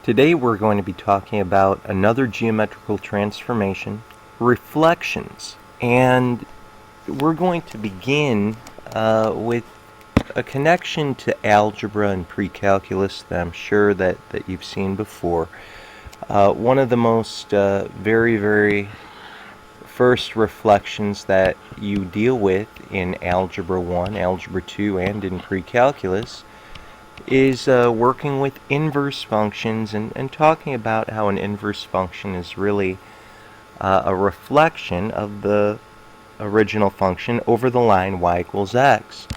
Today we're going to be talking about another geometrical transformation, reflections. And we're going to begin with a connection to algebra and pre-calculus that I'm sure that you've seen before. One of the most very first reflections that you deal with in Algebra 1, Algebra 2, and in pre-calculus is working with inverse functions and talking about how an inverse function is really a reflection of the original function over the line y equals x.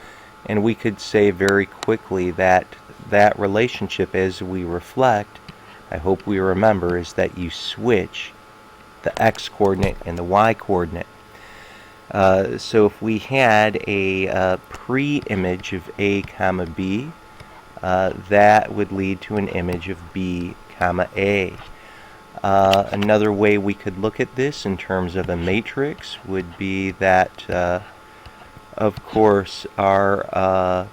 And we could say very quickly that that relationship as we reflect, I hope we remember, is that you switch the x coordinate and the y coordinate. So if we had a pre-image of a comma b, that would lead to an image of b comma a. Another way we could look at this in terms of a matrix would be that, of course, our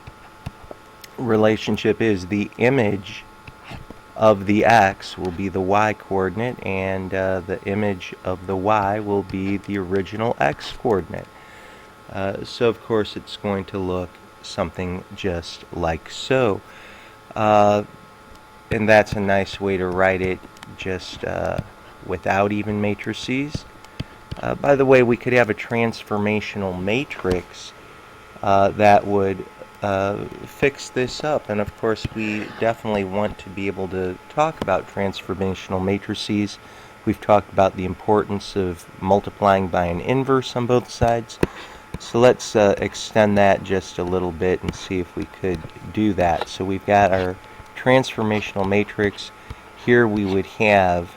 relationship is the image of the x will be the y coordinate, and the image of the y will be the original x coordinate. So of course it's going to look something just like so. And that's a nice way to write it just without even matrices. By the way, we could have a transformational matrix that would fix this up, and of course we definitely want to be able to talk about transformational matrices. We've talked about the importance of multiplying by an inverse on both sides, so let's extend that just a little bit and see if we could do that. So we've got our transformational matrix. Here we would have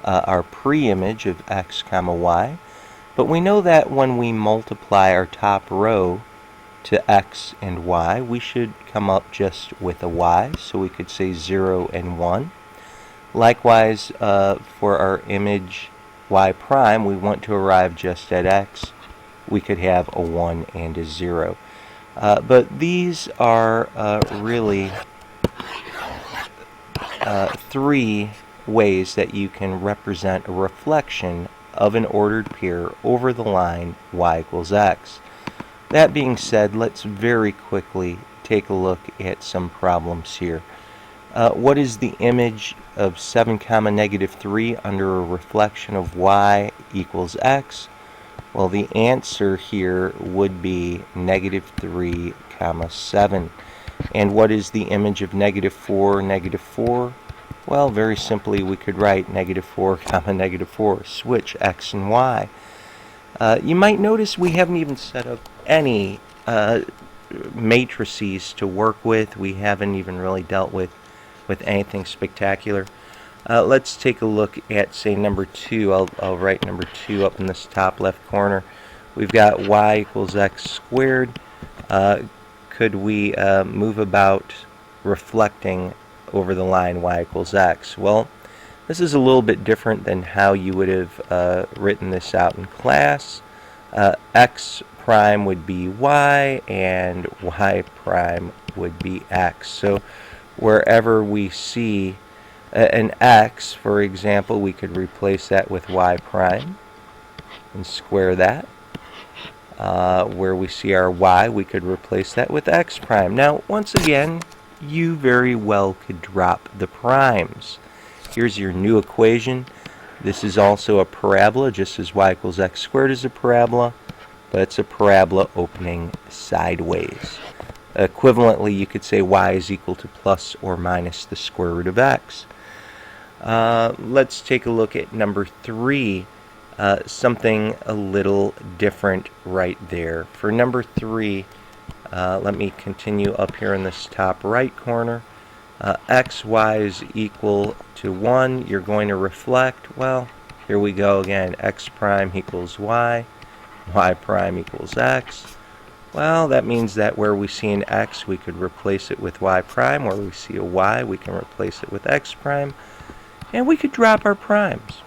our pre-image of x comma y, but we know that when we multiply our top row to x and y, we should come up just with a y, so we could say 0 and 1. Likewise, for our image y prime, we want to arrive just at x. We could have a 1 and a 0. But these are really three ways that you can represent a reflection of an ordered pair over the line y equals x. That being said, let's very quickly take a look at some problems here. What is the image of 7 comma negative 3 under a reflection of y equals x? Well, the answer here would be negative 3 comma 7. And what is the image of negative 4, negative 4? Well, very simply, we could write negative 4 comma negative 4, switch x and y. You might notice we haven't even set up any matrices to work with. We haven't even really dealt with anything spectacular. Let's take a look at, say, number 2. I'll write number 2 up in this top left corner. We've got y equals x squared. Could we move about reflecting over the line y equals x? Well, this is a little bit different than how you would have written this out in class. X prime would be y and y prime would be x. So wherever we see an x, for example, we could replace that with y prime and square that. Where we see our y, we could replace that with x prime. Now, once again, you very well could drop the primes. Here's your new equation. This is also a parabola, just as y equals x squared is a parabola, but it's a parabola opening sideways. Equivalently, you could say y is equal to plus or minus the square root of x. Let's take a look at number 3. Something a little different right there. For number 3, let me continue up here in this top right corner. Xy is equal to 1. You're going to reflect. Well, here we go again. X prime equals y. Y prime equals x. Well, that means that where we see an x, we could replace it with y prime. Where we see a y, we can replace it with x prime. And we could drop our primes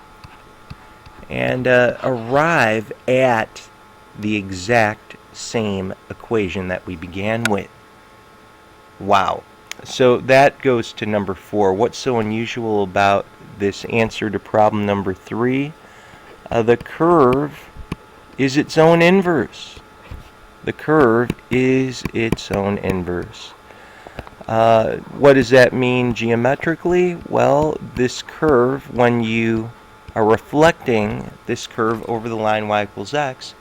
and arrive at the exact same equation that we began with. Wow. So that goes to number 4. What's so unusual about this answer to problem number 3? The curve is its own inverse. The curve is its own inverse. What does that mean geometrically? Well, this curve, when you are reflecting this curve over the line y equals x,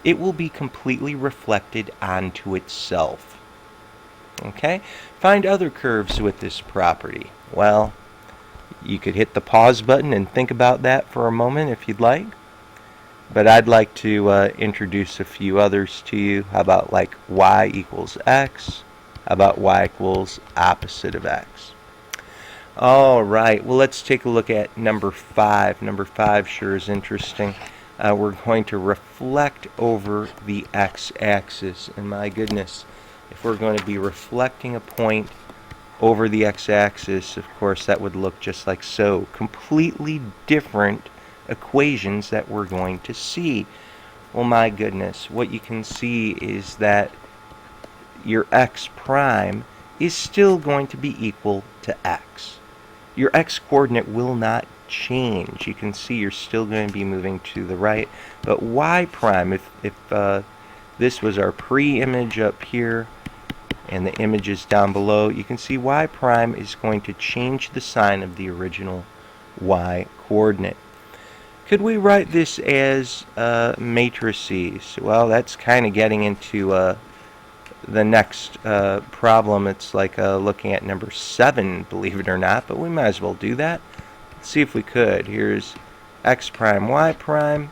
it will be completely reflected onto itself. Okay? Find other curves with this property. Well, you could hit the pause button and think about that for a moment if you'd like. But I'd like to introduce a few others to you. How about like y equals x? How about y equals opposite of x? All right, well, let's take a look at number 5. Number 5 sure is interesting. We're going to reflect over the x-axis. And my goodness, if we're going to be reflecting a point over the x-axis, of course, that would look just like so. Completely different equations that we're going to see. Well, my goodness, what you can see is that your x prime is still going to be equal to x. Your x coordinate will not change. You can see you're still going to be moving to the right, but y prime, if this was our pre-image up here and the image is down below, you can see y prime is going to change the sign of the original y coordinate. Could we write this as matrices? Well, that's kind of getting into the next problem. It's like looking at number 7, believe it or not, but we might as well do that. Let's see if we could. Here's x prime, y prime.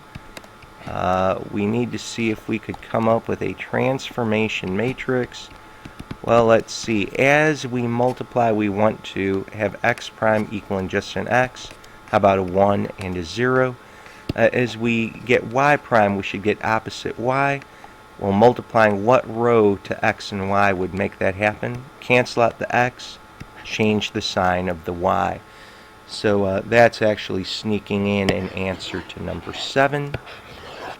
We need to see if we could come up with a transformation matrix. Well, let's see. As we multiply, we want to have x prime equaling just an x. How about a 1 and a 0? As we get y prime, we should get opposite y. Well, multiplying what row to x and y would make that happen? Cancel out the x, change the sign of the y. So that's actually sneaking in an answer to number 7.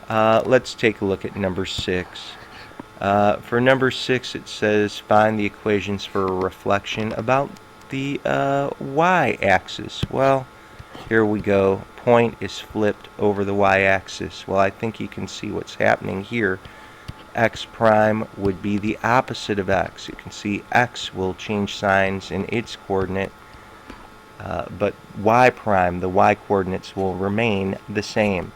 Let's take a look at number 6. For number 6, it says find the equations for a reflection about the y-axis. Well, here we go. Point is flipped over the y-axis. Well, I think you can see what's happening here. X prime would be the opposite of x. You can see x will change signs in its coordinate, but y prime, the y coordinates, will remain the same.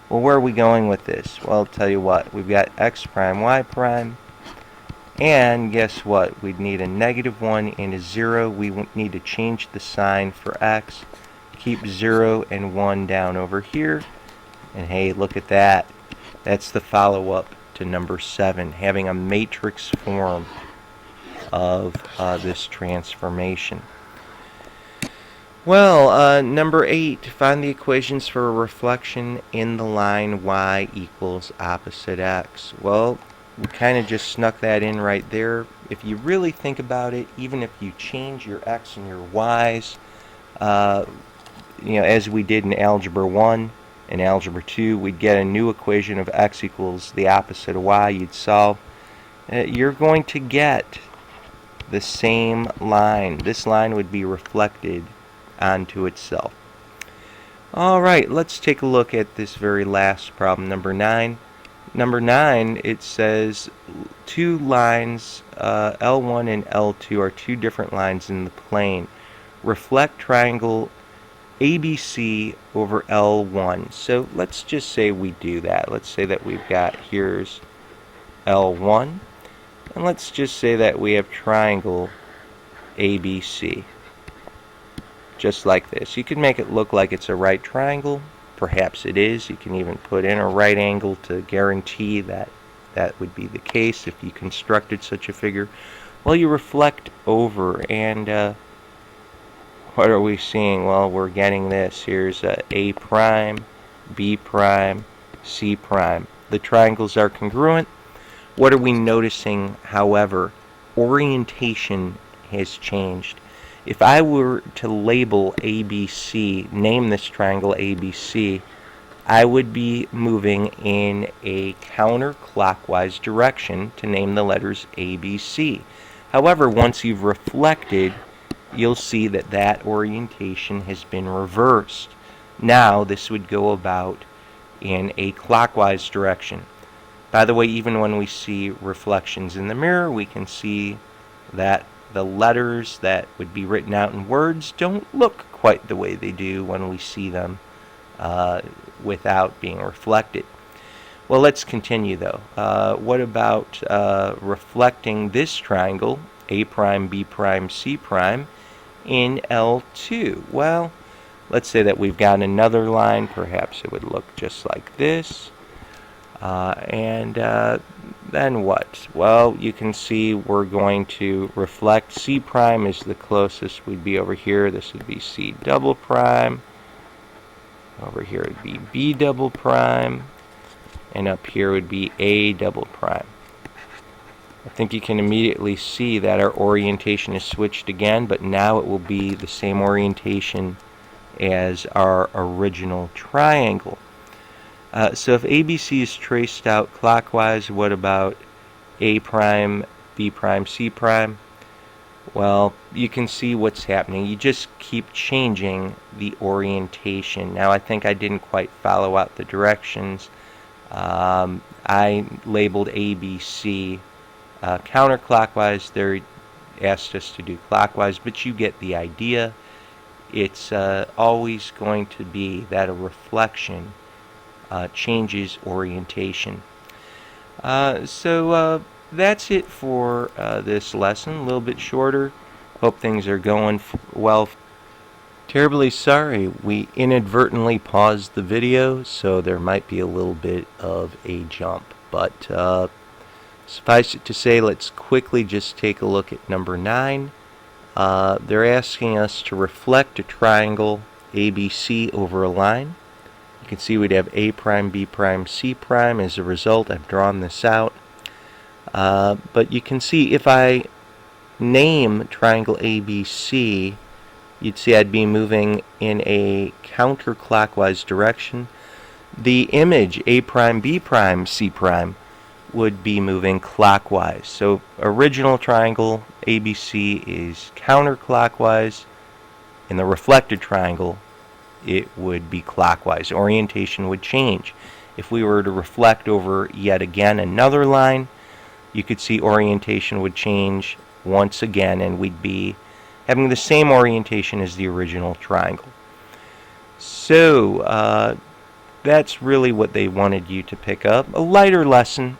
Well, where are we going with this? Well, I'll tell you what. We've got x prime, y prime, and guess what? We'd need a -1 and a 0. We need to change the sign for x. Keep 0 and 1 down over here. And hey, look at that. That's the follow-up to number 7, having a matrix form of this transformation. Well, number 8, find the equations for a reflection in the line y equals opposite x. Well, we kind of just snuck that in right there. If you really think about it, even if you change your x and your y's, as we did in Algebra 1 and Algebra 2, we'd get a new equation of x equals the opposite of y. You'd solve. You're going to get the same line. This line would be reflected onto itself. All right, let's take a look at this very last problem, number 9. Number 9, it says two lines, L1 and L2, are two different lines in the plane. Reflect triangle ABC over L1. So let's just say we do that. Let's say that we've got, here's L1, and let's just say that we have triangle ABC. Just like this. You can make it look like it's a right triangle. Perhaps it is. You can even put in a right angle to guarantee that that would be the case if you constructed such a figure. Well, you reflect over, and what are we seeing? Well, we're getting this. Here's A prime, B prime, C prime. The triangles are congruent. What are we noticing, however? Orientation has changed. If I were to label ABC, name this triangle ABC, I would be moving in a counterclockwise direction to name the letters ABC. However, once you've reflected, you'll see that that orientation has been reversed. Now this would go about in a clockwise direction. By the way, even when we see reflections in the mirror, we can see that the letters that would be written out in words don't look quite the way they do when we see them without being reflected. Well, let's continue though. What about reflecting this triangle, A prime, B prime, C prime, in L2? Well, let's say that we've got another line. Perhaps it would look just like this. Then what? Well, you can see we're going to reflect. C prime is the closest. We'd be over here. This would be C double prime. Over here would be B double prime. And up here would be A double prime. I think you can immediately see that our orientation is switched again, but now it will be the same orientation as our original triangle. So if ABC is traced out clockwise, what about A prime, B prime, C prime? Well, you can see what's happening. You just keep changing the orientation. Now, I think I didn't quite follow out the directions. I labeled ABC counterclockwise. They asked us to do clockwise, but you get the idea. It's always going to be that a reflection changes orientation. So that's it for this lesson. A little bit shorter. Hope things are going well. Terribly sorry, we inadvertently paused the video, so there might be a little bit of a jump. But suffice it to say, let's quickly just take a look at number 9. They're asking us to reflect a triangle ABC over a line. You can see we'd have A prime, B prime, C prime. As a result, I've drawn this out. But you can see if I name triangle ABC, you'd see I'd be moving in a counterclockwise direction. The image A prime, B prime, C prime would be moving clockwise. So original triangle ABC is counterclockwise. In the reflected triangle, it would be clockwise. Orientation would change. If we were to reflect over yet again another line, you could see orientation would change once again, and we'd be having the same orientation as the original triangle. So that's really what they wanted you to pick up. A lighter lesson.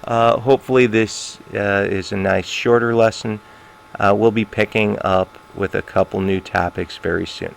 Hopefully this is a nice shorter lesson. We'll be picking up with a couple new topics very soon.